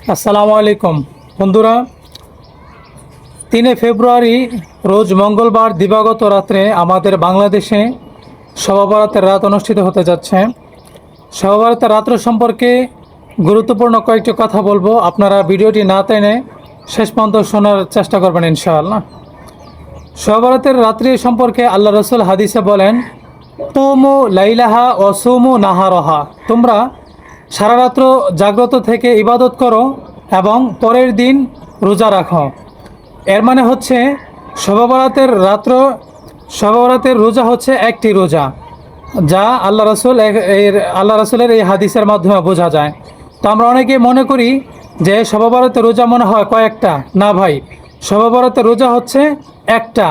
আসসালামু আলাইকুম বন্ধুরা। 3 ফেব্রুয়ারি রোজ মঙ্গলবার দিবাগত রাত্রে আমাদের বাংলাদেশে শবে বরাতের রাত অনুষ্ঠিত হতে যাচ্ছে। শবে বরাতের রাত্র সম্পর্কে গুরুত্বপূর্ণ কয়েকটি কথা বলবো। আপনারা ভিডিওটি না টেনে শেষ পর্যন্ত শোনার চেষ্টা করবেন ইনশাআল্লাহ। শবে বরাতের রাত্রি সম্পর্কে আল্লাহ রসুল হাদিসে বলেন, কুমু লাইলাহা ও সুমু নাহারহা, তোমরা সারা রাত্র জাগ্রত থেকে ইবাদত করো এবং পরের দিন রোজা রাখো। এর মানে হচ্ছে শবে বরাতের রোজা হচ্ছে একটি রোজা, যা আল্লাহ রসুলের এই হাদিসের মাধ্যমে বোঝা যায়। তো আমরা অনেকে মনে করি যে শবে বরাতের রোজা মনে হয় কয়েকটা। না ভাই, শবে বরাতের রোজা হচ্ছে একটা।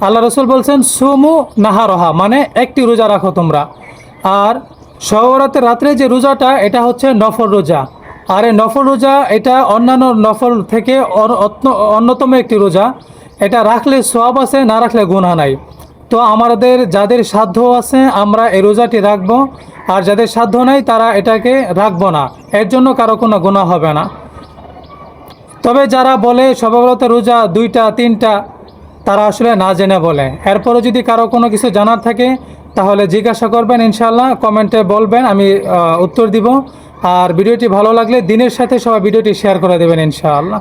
আল্লাহ রসুল বলছেন সুমু নাহারহা, মানে একটি রোজা রাখো তোমরা। আর শবে বরাতের রাত্রে যে রোজাটা, এটা হচ্ছে নফল রোজা। আর এই নফল রোজা এটা অন্যান্য নফল থেকে অন্যতম একটি রোজা। এটা রাখলে সওয়াব আছে, না রাখলে গুনাহ নাই। তো আমাদের যাদের সাধ্য আছে আমরা এই রোজাটি রাখবো, আর যাদের সাধ্য নাই তারা এটাকে রাখবো না। এর জন্য কারো কোনো গুনাহ হবে না। তবে যারা বলে শবে বরাতের রোজা 2টা 3টা, তারা আসলে না জেনে বলে। এরপরে যদি কারো কোনো কিছু জানার থাকে তাহলে জিজ্ঞাসা করবেন, ইনশাআল্লাহ কমেন্টে বলবেন, আমি উত্তর দিব। আর ভিডিওটি ভালো লাগলে দিনের সাথে সবাই ভিডিওটি শেয়ার করে দেবেন ইনশাআল্লাহ।